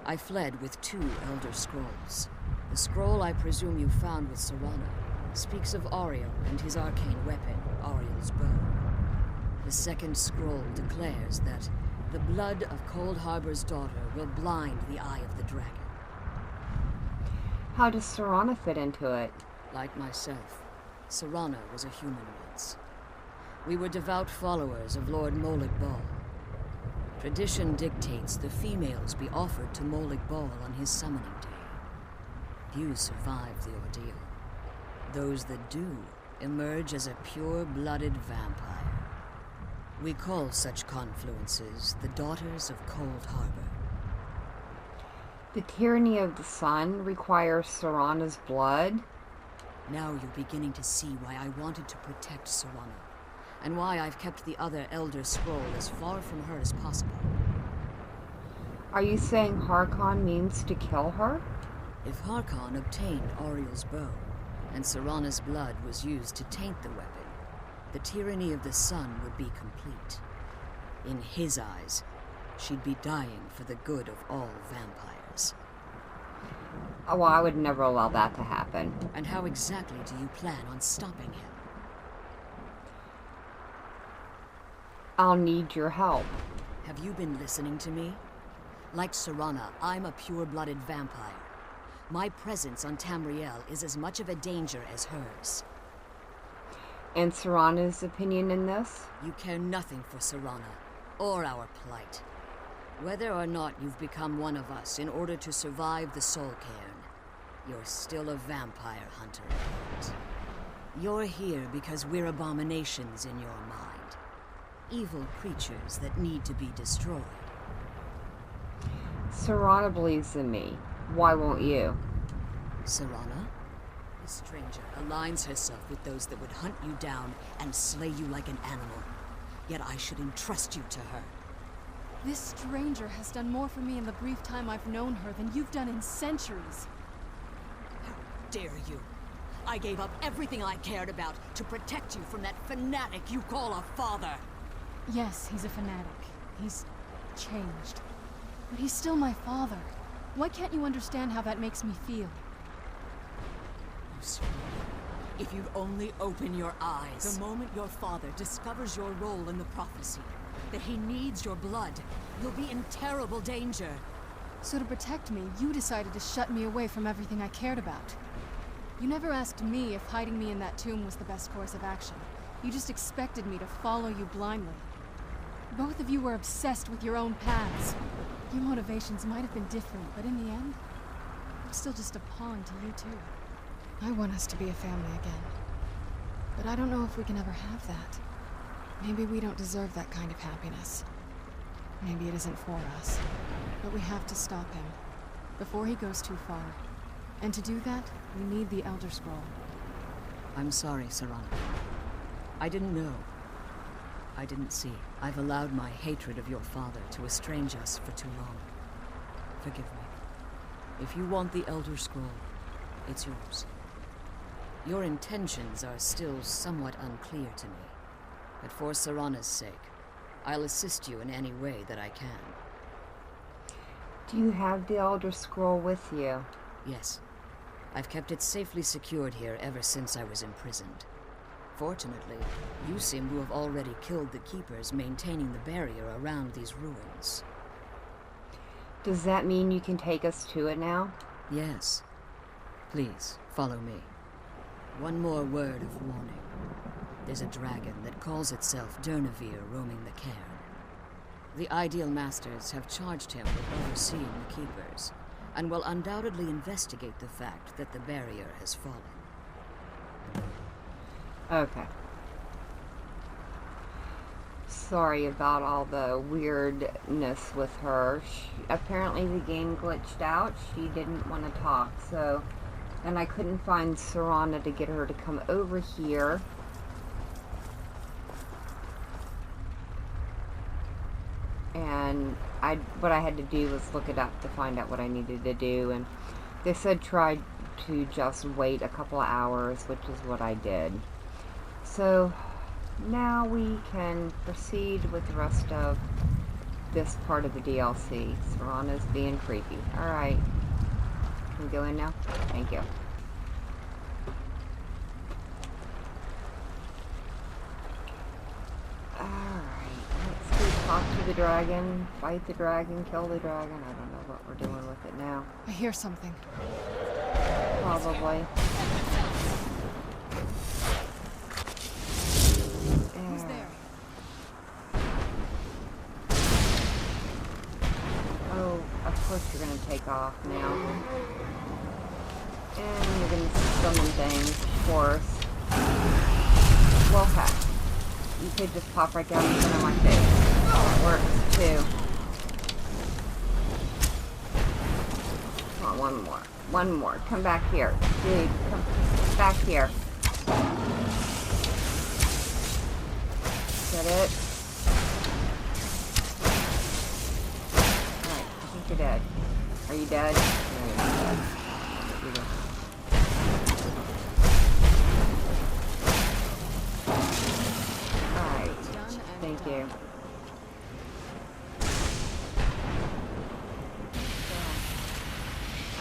I fled with 2 Elder Scrolls. The scroll I presume you found with Serana speaks of Ariel and his arcane weapon, Ariel's bow. The second scroll declares that the blood of Cold Harbor's daughter will blind the eye of the dragon. How does Serana fit into it? Like myself, Serana was a human once. We were devout followers of Lord Molig Bal. Tradition dictates the females be offered to Molig Bal on his summoning day. Few survive the ordeal. Those that do emerge as a pure-blooded vampire. We call such confluences the Daughters of Cold Harbor. The tyranny of the sun requires Serana's blood? Now you're beginning to see why I wanted to protect Serana, and why I've kept the other Elder Scroll as far from her as possible. Are you saying Harkon means to kill her? If Harkon obtained Ariel's bow, and Serana's blood was used to taint the weapon, the tyranny of the sun would be complete. In his eyes, she'd be dying for the good of all vampires. Oh, well, I would never allow that to happen. And how exactly do you plan on stopping him? I'll need your help. Have you been listening to me? Like Serana, I'm a pure-blooded vampire. My presence on Tamriel is as much of a danger as hers. And Serana's opinion in this? You care nothing for Serana, or our plight. Whether or not you've become one of us in order to survive the Soul Cairn, you're still a vampire hunter at heart. You're here because we're abominations in your mind. Evil creatures that need to be destroyed. Serana believes in me. Why won't you? Serana? The stranger aligns herself with those that would hunt you down and slay you like an animal. Yet I should entrust you to her. This stranger has done more for me in the brief time I've known her than you've done in centuries. How dare you? I gave up everything I cared about to protect you from that fanatic you call a father. Yes, he's a fanatic. He's changed. But he's still my father. Why can't you understand how that makes me feel? Oh, Serana, If you'd only open your eyes. The moment your father discovers your role in the prophecy, that he needs your blood, you'll be in terrible danger. So to protect me, you decided to shut me away from everything I cared about. You never asked me if hiding me in that tomb was the best course of action. You just expected me to follow you blindly. Both of you were obsessed with your own paths. Your motivations might have been different, but in the end, I'm still just a pawn to you too. I want us to be a family again. But I don't know if we can ever have that. Maybe we don't deserve that kind of happiness. Maybe it isn't for us. But we have to stop him, before he goes too far. And to do that, we need the Elder Scroll. I'm sorry, Serana. I didn't know. I didn't see. I've allowed my hatred of your father to estrange us for too long. Forgive me. If you want the Elder Scroll, it's yours. Your intentions are still somewhat unclear to me, but for Serana's sake, I'll assist you in any way that I can. Do you have the Elder Scroll with you? Yes. I've kept it safely secured here ever since I was imprisoned. Fortunately, you seem to have already killed the keepers maintaining the barrier around these ruins. Does that mean you can take us to it now? Yes. Please, follow me. One more word of warning. There's a dragon that calls itself Durnavir roaming the Cairn. The Ideal Masters have charged him with overseeing the keepers, and will undoubtedly investigate the fact that the barrier has fallen. Okay. Sorry about all the weirdness with her. Apparently the game glitched out. She didn't want to talk, so... And I couldn't find Serana to get her to come over here. And what I had to do was look it up to find out what I needed to do, and they said try to just wait a couple of hours, which is what I did. So now we can proceed with the rest of this part of the DLC. Serana's being creepy. Alright. Can we go in now? Thank you. Talk to the dragon, fight the dragon, kill the dragon. I don't know what we're doing with it now. I hear something. Probably. Who's there? Oh, of course you're gonna take off now. And you're gonna summon things, of course. Well, heck. You could just pop right down in front of my face. That works too. Come on, one more. One more. Come back here. Dude, come back here. Is that it? Alright, I think you're dead. Are you dead? No, you're not dead. You're dead. Alright, thank you.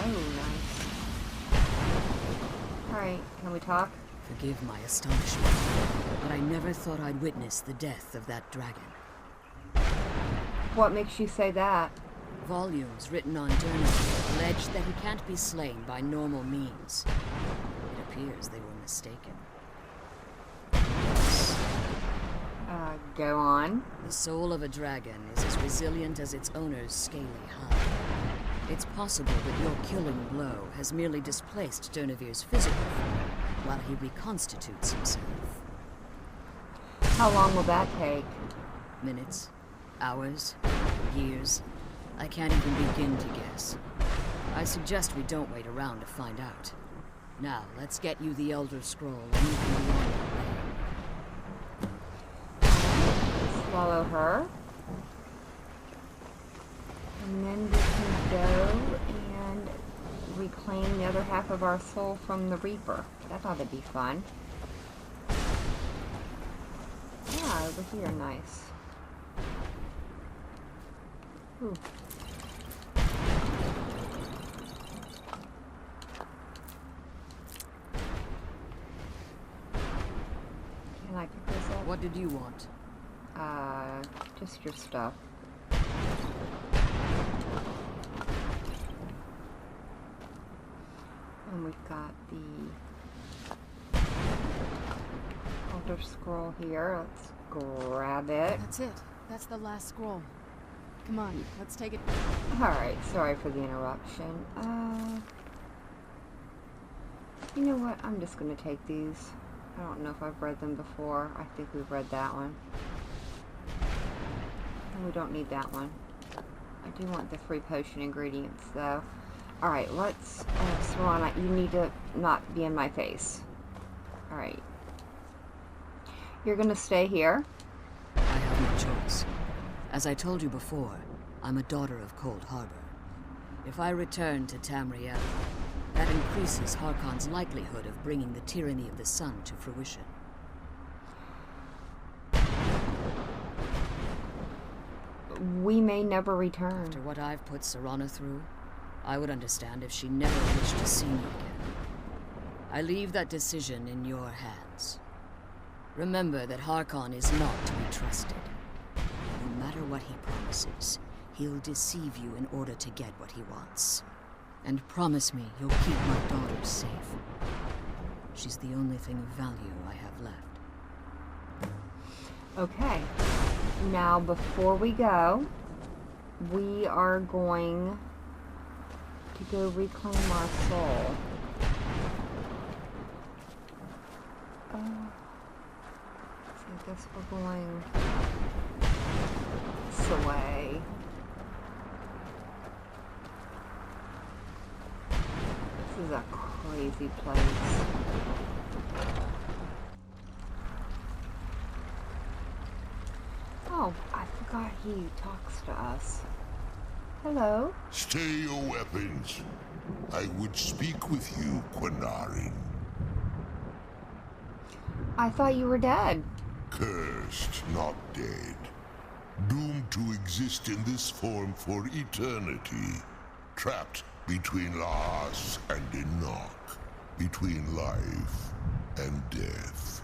Oh, nice. Alright, can we talk? Forgive my astonishment, but I never thought I'd witness the death of that dragon. What makes you say that? Volumes written on Durnavir allege that he can't be slain by normal means. It appears they were mistaken. Go on. The soul of a dragon is as resilient as its owner's scaly hide. It's possible that your killing blow has merely displaced Durnavir's physical form while he reconstitutes himself. How long will that take? Minutes, hours, years. I can't even begin to guess. I suggest we don't wait around to find out. Now, let's get you the Elder Scroll and you can be on your way. Swallow her. And then we can go and reclaim the other half of our soul from the Reaper. That ought to be fun. Yeah, over here, nice. Ooh. Can I pick this up? What did you want? Just your stuff. And we've got the Elder Scroll here. Let's grab it. That's it. That's the last scroll. Come on, let's take it. Alright, sorry for the interruption. You know what? I'm just going to take these. I don't know if I've read them before. I think we've read that one. And we don't need that one. I do want the free potion ingredients, though. Alright, let's... Serana, you need to not be in my face. Alright. You're going to stay here. I have no choice. As I told you before, I'm a daughter of Cold Harbor. If I return to Tamriel, that increases Harkon's likelihood of bringing the tyranny of the sun to fruition. We may never return. After what I've put Serana through, I would understand if she never wished to see me again. I leave that decision in your hands. Remember that Harkon is not to be trusted. No matter what he promises, he'll deceive you in order to get what he wants. And promise me you'll keep my daughter safe. She's the only thing of value I have left. Okay. Now, before we go, we are going to go reclaim our soul. So I guess we're going this way. This is a crazy place. Oh, I forgot he talks to us. Hello? Stay your weapons. I would speak with you, Quinarin. I thought you were dead. Cursed, not dead. Doomed to exist in this form for eternity. Trapped between Laas and Enoch. Between life and death.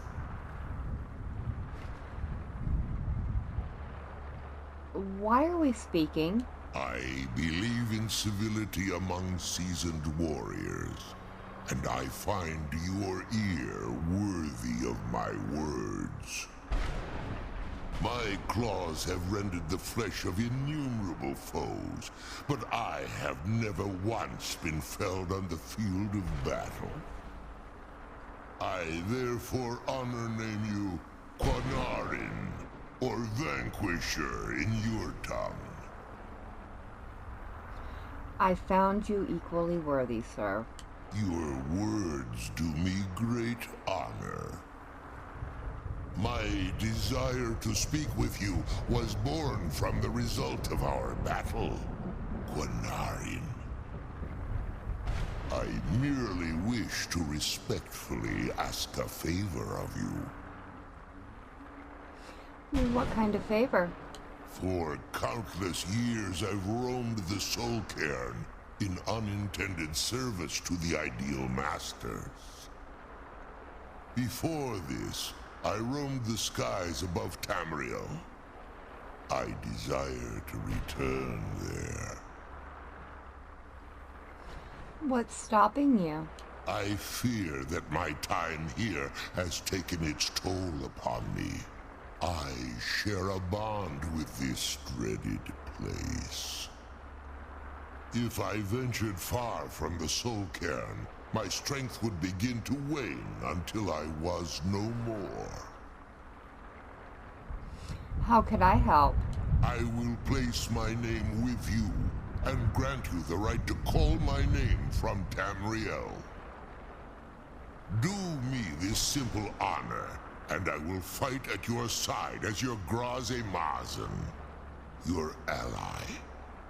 Why are we speaking? I believe in civility among seasoned warriors, and I find your ear worthy of my words. My claws have rendered the flesh of innumerable foes, but I have never once been felled on the field of battle. I therefore name you Quinarin, or Vanquisher in your tongue. I found you equally worthy, sir. Your words do me great honor. My desire to speak with you was born from the result of our battle, Quinarin. I merely wish to respectfully ask a favor of you. What kind of favor? For countless years I've roamed the Soul Carin in unintended service to the Ideal Masters. Before this, I roamed the skies above Tamriel. I desire to return there. What's stopping you? I fear that my time here has taken its toll upon me. I share a bond with this dreaded place. If I ventured far from the Soul Cairn, my strength would begin to wane until I was no more. How could I help? I will place my name with you and grant you the right to call my name from Tamriel. Do me this simple honor, and I will fight at your side as your Graze Mazen, your ally,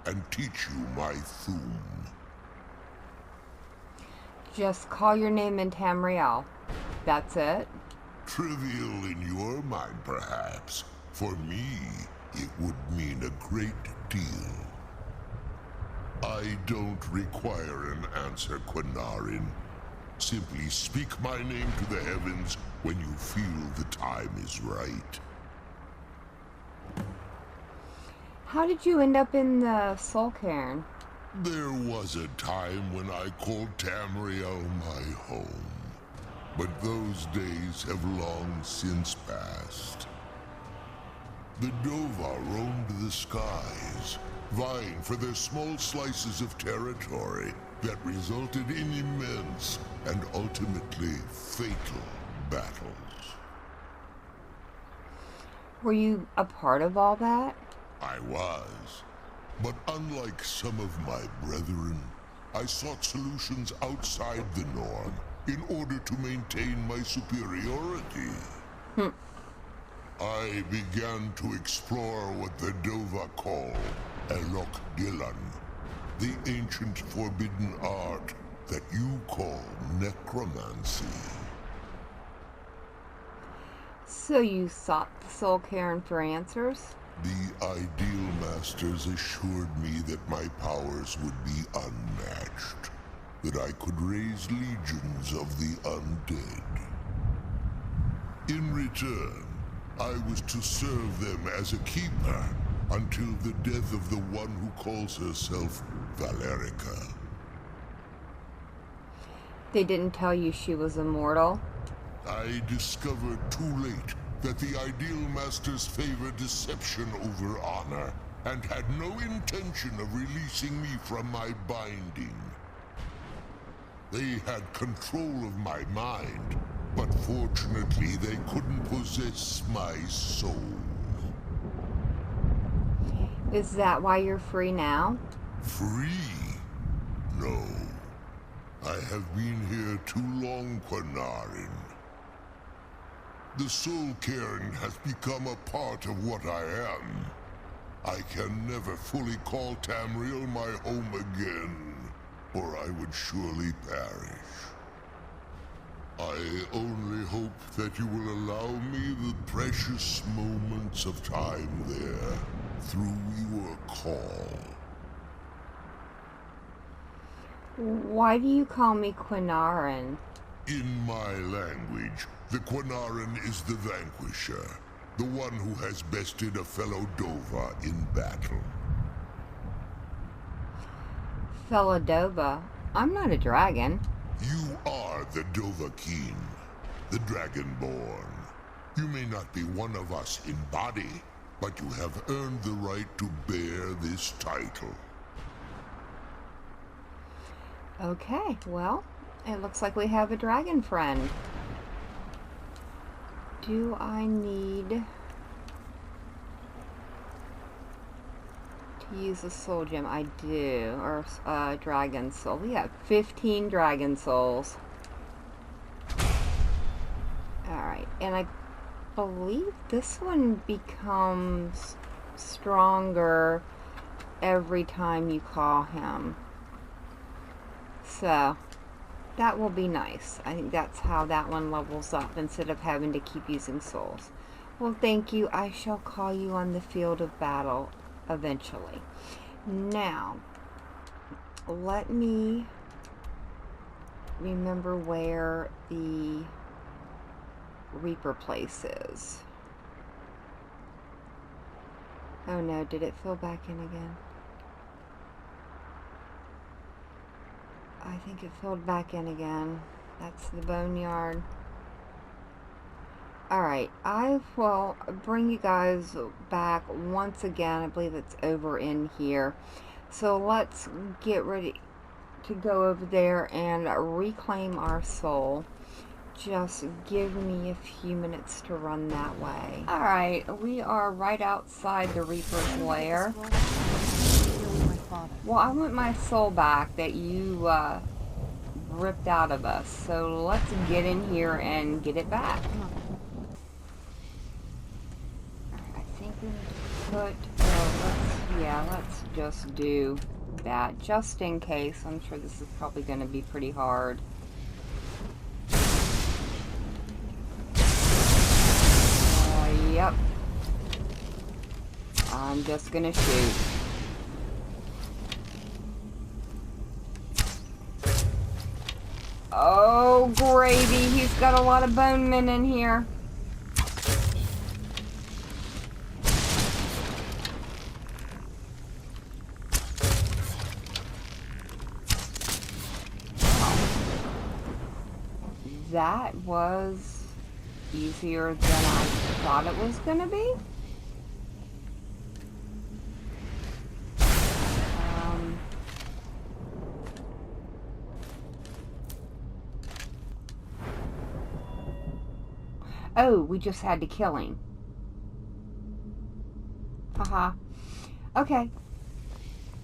and teach you my Thum. Just call your name in Tamriel. That's it? Trivial in your mind, perhaps. For me, it would mean a great deal. I don't require an answer, Quinarin. Simply speak my name to the heavens when you feel the time is right. How did you end up in the Soul Cairn? There was a time when I called Tamriel my home. But those days have long since passed. The Dova roamed the skies, vying for their small slices of territory that resulted in immense and ultimately fatal battles. Were you a part of all that? I was. But unlike some of my brethren, I sought solutions outside the norm in order to maintain my superiority. I began to explore what the Dova call Elok Gillan, the ancient forbidden art that you call necromancy. So you sought the Soul Cairn for answers? The Ideal Masters assured me that my powers would be unmatched, that I could raise legions of the undead. In return, I was to serve them as a keeper until the death of the one who calls herself Valerica. They didn't tell you she was immortal? I discovered too late that the Ideal Masters favor deception over honor, and had no intention of releasing me from my binding. They had control of my mind, but fortunately they couldn't possess my soul. Is that why you're free now? Free? No. I have been here too long, Quinarin. The Soul Carin has become a part of what I am. I can never fully call Tamriel my home again, or I would surely perish. I only hope that you will allow me the precious moments of time there, through your call. Why do you call me Quinarin? In my language, the Quinarin is the vanquisher, the one who has bested a fellow Dova in battle. Fellow Dova, I'm not a dragon. You are the Dova King, the Dragonborn. You may not be one of us in body, but you have earned the right to bear this title. Okay, well, it looks like we have a dragon friend. Do I need to use a soul gem? I do, or dragon soul. We have 15 dragon souls. Alright, and I believe this one becomes stronger every time you call him. So, that will be nice. I think that's how that one levels up instead of having to keep using souls. Well, thank you. I shall call you on the field of battle eventually. Now, let me remember where the Reaper place is. Oh no, did it fill back in again? I think it filled back in again. That's the boneyard. Alright, I will bring you guys back once again. I believe it's over in here. So let's get ready to go over there and reclaim our soul. Just give me a few minutes to run that way. Alright, we are right outside the Reaper's lair. Well, I want my soul back that you ripped out of us. So let's get in here and get it back. I think we need to put, let's just do that just in case. I'm sure this is probably going to be pretty hard. Yep. I'm just going to shoot. Oh gravy. He's got a lot of bone men in here. That was easier than I thought it was going to be. Oh, we just had to kill him. Haha. Okay.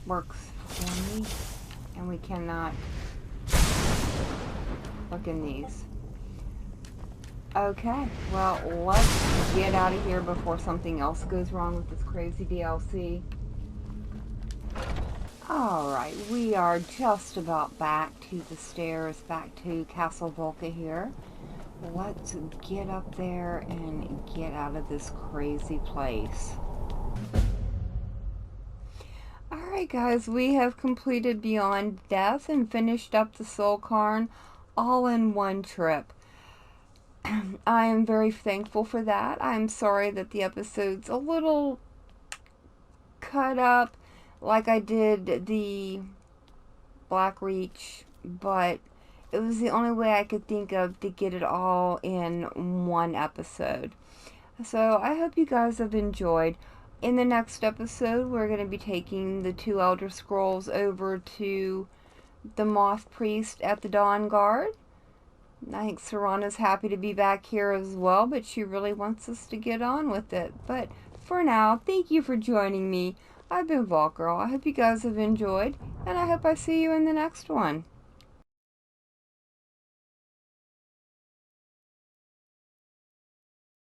Works for me. And we cannot look in these. Okay, well, let's get out of here before something else goes wrong with this crazy DLC. Alright, we are just about back to the stairs, back to Castle Volca here. Let's get up there and get out of this crazy place. Alright guys, we have completed Beyond Death and finished up the Soul Carin all in one trip. I am very thankful for that. I'm sorry that the episode's a little cut up like I did the Black Reach, but it was the only way I could think of to get it all in one episode. So I hope you guys have enjoyed. In the next episode, we're going to be taking the 2 Elder Scrolls over to the Moth Priest at the Dawn Guard. I think Serana's happy to be back here as well, but she really wants us to get on with it. But for now, thank you for joining me. I've been Vault Girl. I hope you guys have enjoyed, and I hope I see you in the next one.